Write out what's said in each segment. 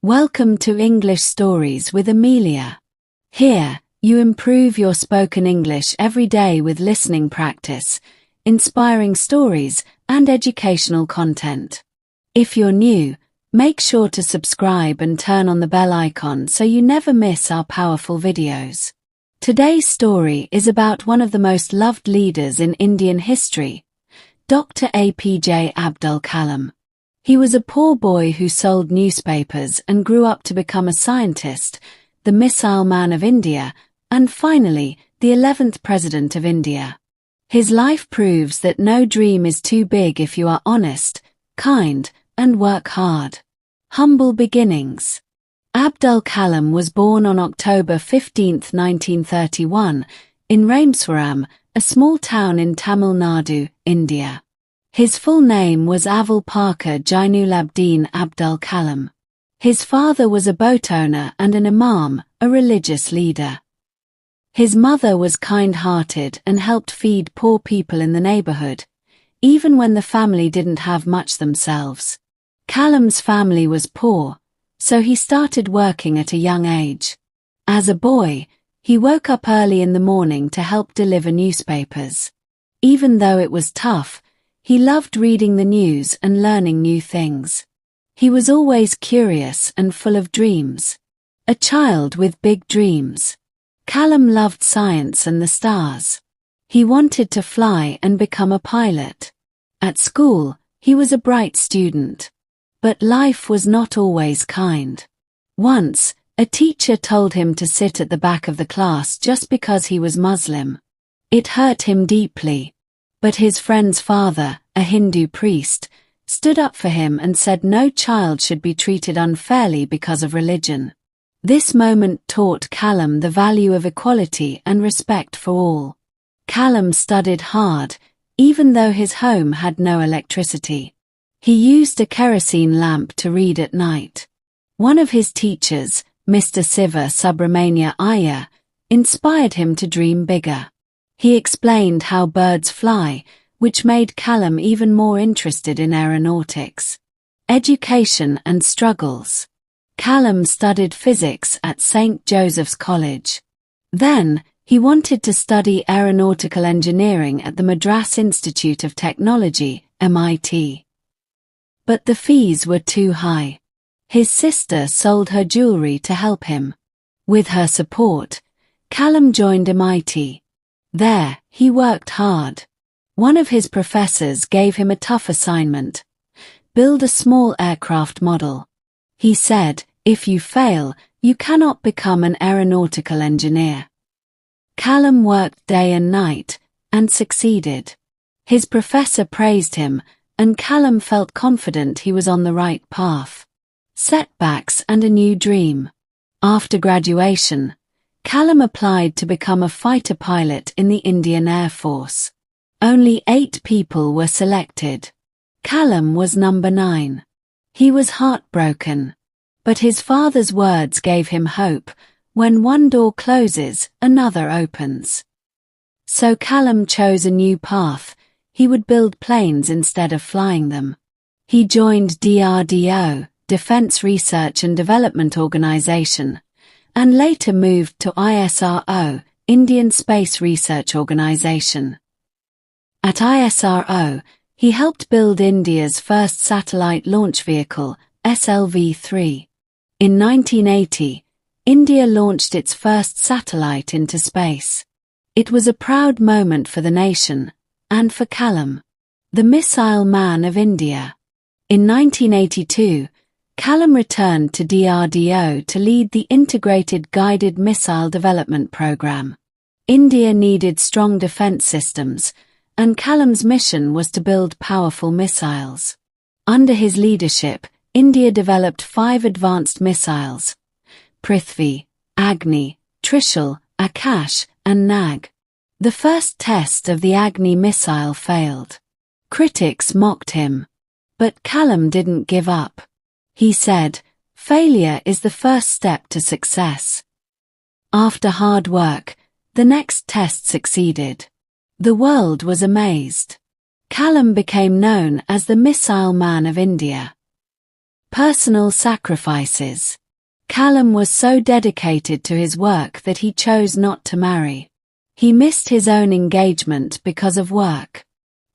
Welcome to English Stories with Amelia. Here, you improve your spoken English every day with listening practice, inspiring stories, and educational content. If you're new, make sure to subscribe and turn on the bell icon so you never miss our powerful videos. Today's story is about one of the most loved leaders in Indian history, Dr. A.P.J. Abdul Kalam. He was a poor boy who sold newspapers and grew up to become a scientist, the Missile Man of India, and finally, the 11th President of India. His life proves that no dream is too big if you are honest, kind, and work hard. Humble beginnings. Abdul Kalam was born on October 15, 1931, in Rameswaram, a small town in Tamil Nadu, India. His full name was Avul Parker Jainulabdin Abdul Kalam. His father was a boat owner and an imam, a religious leader. His mother was kind-hearted and helped feed poor people in the neighborhood, even when the family didn't have much themselves. Kalam's family was poor, so he started working at a young age. As a boy, he woke up early in the morning to help deliver newspapers. Even though it was tough, he loved reading the news and learning new things. He was always curious and full of dreams. A child with big dreams. Kalam loved science and the stars. He wanted to fly and become a pilot. At school, he was a bright student. But life was not always kind. Once, a teacher told him to sit at the back of the class just because he was Muslim. It hurt him deeply. But his friend's father, a Hindu priest, stood up for him and said no child should be treated unfairly because of religion. This moment taught Kalam the value of equality and respect for all. Kalam studied hard, even though his home had no electricity. He used a kerosene lamp to read at night. One of his teachers, Mr. Siva Subramania Iyer, inspired him to dream bigger. He explained how birds fly, which made Kalam even more interested in aeronautics. Education and struggles. Kalam studied physics at St. Joseph's College. Then, he wanted to study aeronautical engineering at the Madras Institute of Technology, MIT. But the fees were too high. His sister sold her jewelry to help him. With her support, Kalam joined MIT. There, he worked hard. One of his professors gave him a tough assignment: build a small aircraft model. He said, if you fail, you cannot become an aeronautical engineer. Kalam worked day and night, and succeeded. His professor praised him, and Kalam felt confident he was on the right path. Setbacks and a new dream. After graduation, Kalam applied to become a fighter pilot in the Indian Air Force. Only 8 people were selected. Kalam was number 9. He was heartbroken. But his father's words gave him hope: when one door closes, another opens. So Kalam chose a new path. He would build planes instead of flying them. He joined DRDO, Defense Research and Development Organization, and later moved to ISRO, Indian Space Research Organization. At ISRO, he helped build India's first satellite launch vehicle, SLV-3. In 1980, India launched its first satellite into space. It was a proud moment for the nation, and for Kalam, the Missile Man of India. In 1982, Kalam returned to DRDO to lead the Integrated Guided Missile Development Program. India needed strong defense systems, and Kalam's mission was to build powerful missiles. Under his leadership, India developed 5 advanced missiles: Prithvi, Agni, Trishul, Akash, and Nag. The first test of the Agni missile failed. Critics mocked him. But Kalam didn't give up. He said, failure is the first step to success. After hard work, the next test succeeded. The world was amazed. Kalam became known as the Missile Man of India. Personal sacrifices. Kalam was so dedicated to his work that he chose not to marry. He missed his own engagement because of work.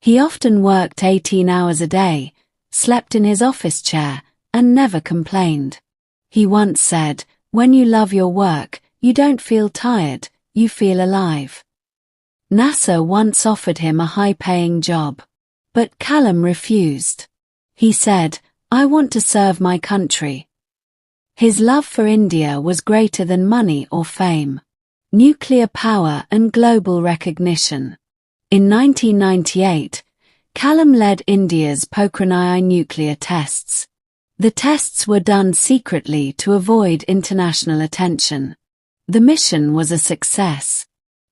He often worked 18 hours a day, slept in his office chair, and never complained. He once said, "When you love your work, you don't feel tired, you feel alive." NASA once offered him a high-paying job. But Kalam refused. He said, "I want to serve my country." His love for India was greater than money or fame. Nuclear power and global recognition. In 1998, Kalam led India's Pokhran nuclear tests. The tests were done secretly to avoid international attention. The mission was a success.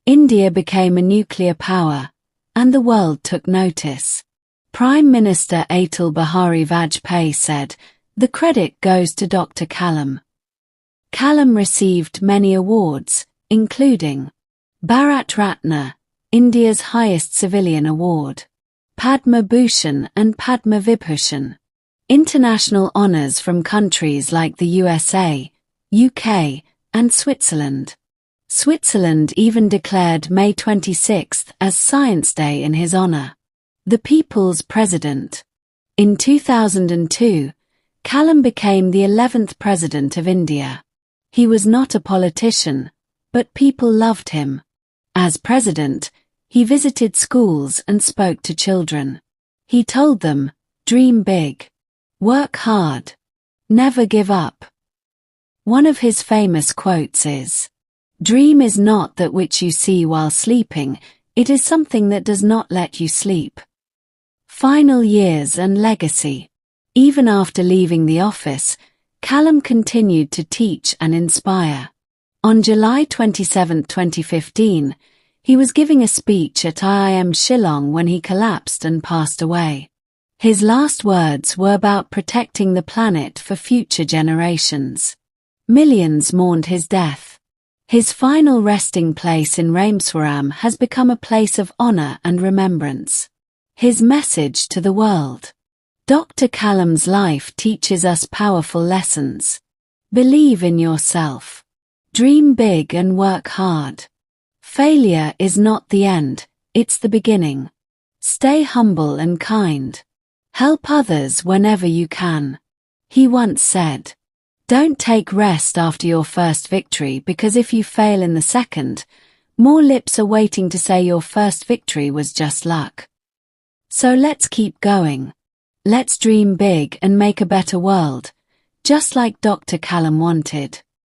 India became a nuclear power, and the world took notice. Prime Minister Atal Bihari Vajpayee said, "The credit goes to Dr. Kalam." Kalam received many awards, including Bharat Ratna, India's highest civilian award, Padma Bhushan and Padma Vibhushan, international honors from countries like the USA, UK, and Switzerland. Switzerland even declared May 26th as Science Day in his honor. The People's President. In 2002, Kalam became the 11th President of India. He was not a politician, but people loved him. As president, he visited schools and spoke to children. He told them, "Dream big. Work hard. Never give up." One of his famous quotes is, "Dream is not that which you see while sleeping, it is something that does not let you sleep." Final years and legacy. Even after leaving the office, Kalam continued to teach and inspire. On July 27, 2015, he was giving a speech at IIM Shillong when he collapsed and passed away. His last words were about protecting the planet for future generations. Millions mourned his death. His final resting place in Rameswaram has become a place of honor and remembrance. His message to the world. Dr. Kalam's life teaches us powerful lessons. Believe in yourself. Dream big and work hard. Failure is not the end, it's the beginning. Stay humble and kind. Help others whenever you can. He once said, "Don't take rest after your first victory, because if you fail in the second, more lips are waiting to say your first victory was just luck." So let's keep going. Let's dream big and make a better world, just like Dr. Kalam wanted.